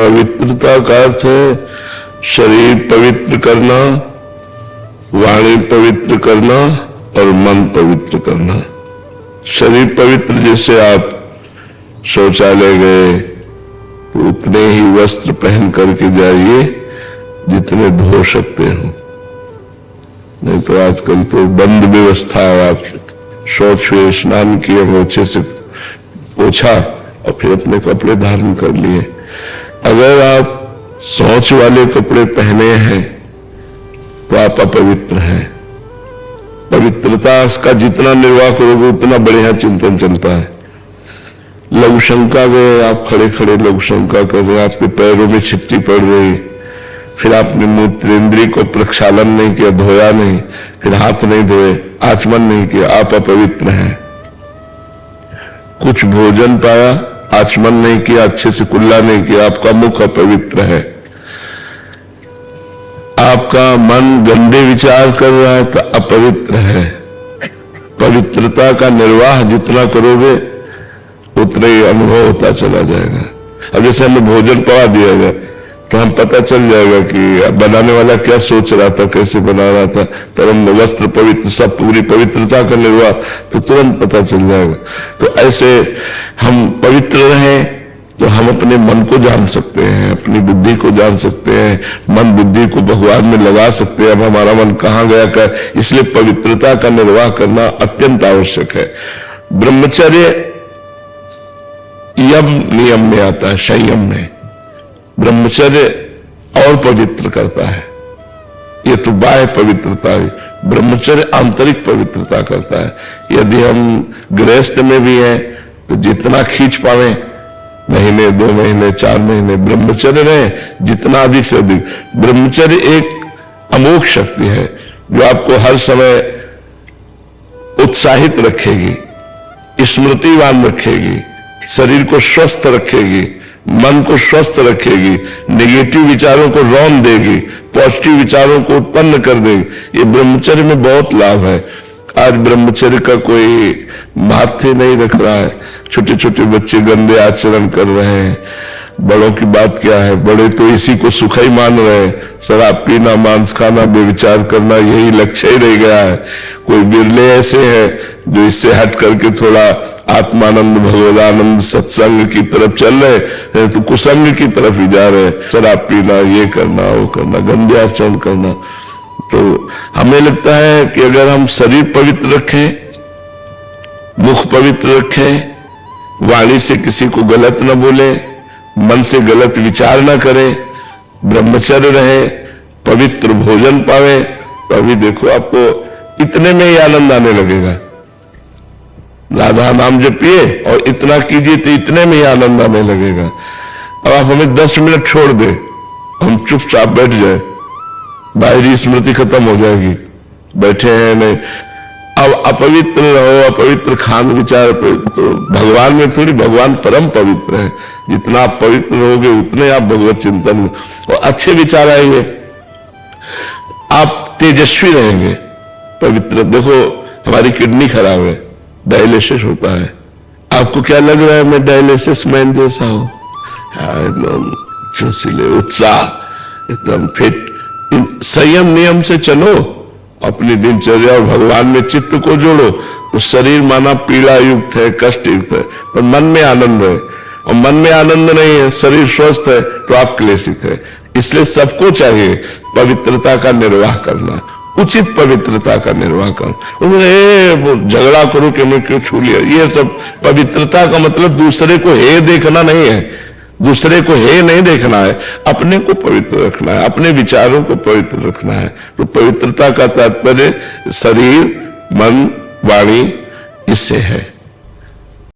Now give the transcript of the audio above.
पवित्रता का अर्थ है शरीर पवित्र करना, वाणी पवित्र करना और मन पवित्र करना। शरीर पवित्र, जैसे आप शौचालय गए तो उतने ही वस्त्र पहन करके जाइए जितने धो सकते हो, नहीं तो आजकल तो बंद व्यवस्था है। आप शौच हुए, स्नान किए, मोछे से पोछा और फिर अपने कपड़े धारण कर लिए। अगर आप शौच वाले कपड़े पहने हैं तो आप अपवित्र हैं। पवित्रता का जितना निर्वाह करोगे उतना बढ़िया चिंतन चलता है। लघु शंका गए, आप खड़े खड़े लघु शंका कर रहे, आपके पैरों में छिट्टी पड़ रही, फिर आपने मूत्रेंद्रिय को प्रक्षालन नहीं किया, धोया नहीं, फिर हाथ नहीं धोए, आचमन नहीं किया, आप अपवित्र हैं। कुछ भोजन पाया, आचमन नहीं किया, अच्छे से कुल्ला नहीं किया, आपका मुख अपवित्र है। आपका मन गंदे विचार कर रहा है तो अपवित्र है। पवित्रता का निर्वाह जितना करोगे उतना ही अनुभव होता चला जाएगा। अब जैसे हमें भोजन पवा दिया गया तो हम पता चल जाएगा कि बनाने वाला क्या सोच रहा था, कैसे बना रहा था। परम वस्त्र पवित्र, सब पूरी पवित्रता का निर्वाह तो तुरंत पता चल जाएगा। तो ऐसे हम पवित्र रहें तो हम अपने मन को जान सकते हैं, अपनी बुद्धि को जान सकते हैं, मन बुद्धि को भगवान में लगा सकते हैं। अब हमारा मन कहाँ गया कर, इसलिए पवित्रता का निर्वाह करना अत्यंत आवश्यक है। ब्रह्मचर्य यम नियम में आता है, संयम में। ब्रह्मचर्य और पवित्र करता है। ये तो बाह्य पवित्रता है, ब्रह्मचर्य आंतरिक पवित्रता करता है। यदि हम गृहस्थ में भी हैं तो जितना खींच पावे, महीने, 2 महीने, 4 महीने ब्रह्मचर्य रहे, जितना अधिक से अधिक। ब्रह्मचर्य एक अमोघ शक्ति है जो आपको हर समय उत्साहित रखेगी, स्मृतिवान रखेगी, शरीर को स्वस्थ रखेगी, मन को स्वस्थ रखेगी, नेगेटिव विचारों को रौन देगी, पॉजिटिव विचारों को उत्पन्न कर देगी। ये ब्रह्मचर्य में बहुत लाभ है। आज ब्रह्मचर्य का कोई महत्व नहीं रख रहा है। छोटे छोटे बच्चे गंदे आचरण कर रहे हैं। बड़ों की बात क्या है, बड़े तो इसी को सुख ही मान रहे हैं। शराब पीना, मांस खाना, बेविचार करना, यही लक्ष्य ही रह गया है। कोई बिरले ऐसे हैं जो इससे हट करके थोड़ा आत्मानंद, भगवदानंद, सत्संग की तरफ चल रहे हैं, तो कुसंग की तरफ ही जा रहे हैं। शराब पीना, ये करना, वो करना, गंदे आचरण करना। तो हमें लगता है कि अगर हम शरीर पवित्र रखें, मुख पवित्र रखें, वाणी से किसी को गलत न बोले, मन से गलत विचार न करें, ब्रह्मचर्य रहे, पवित्र भोजन पावे, तो अभी देखो आपको इतने में ही आनंद आने लगेगा। राधा नाम जपिए और इतना कीजिए तो इतने में ही आनंद आने लगेगा। अब आप हमें 10 मिनट छोड़ दे, हम चुपचाप बैठ जाए, बाहरी स्मृति खत्म हो जाएगी। बैठे हैं नहीं, अब अपवित्र रहो, अपवित्र खान विचार, तो भगवान में थोड़ी, भगवान परम पवित्र है। जितना आप पवित्र रहोगे उतने आप भगवत चिंतन में और अच्छे विचार आएंगे, आप तेजस्वी रहेंगे। पवित्र, देखो हमारी किडनी खराब है, डायलिसिस होता है। आपको क्या लग रहा है मैं डायलिसिस मैन जैसा हूं? एकदम जोशीले, उत्साह, एकदम फिट। संयम नियम से चलो, अपनी दिनचर्या और भगवान में चित्त को जोड़ो तो शरीर माना पीड़ा युक्त है, कष्ट युक्त है, पर मन में आनंद है। और मन में आनंद नहीं है, शरीर स्वस्थ है तो आप क्लेशित है। इसलिए सबको चाहिए पवित्रता का निर्वाह करना, उचित पवित्रता का निर्वाह करना। झगड़ा करो कि मैं क्यों छू लिया, ये सब पवित्रता का मतलब दूसरे को हे देखना नहीं है, दूसरे को हे नहीं देखना है, अपने को पवित्र रखना है, अपने विचारों को पवित्र रखना है। तो पवित्रता का तात्पर्य शरीर, मन, वाणी, इससे है।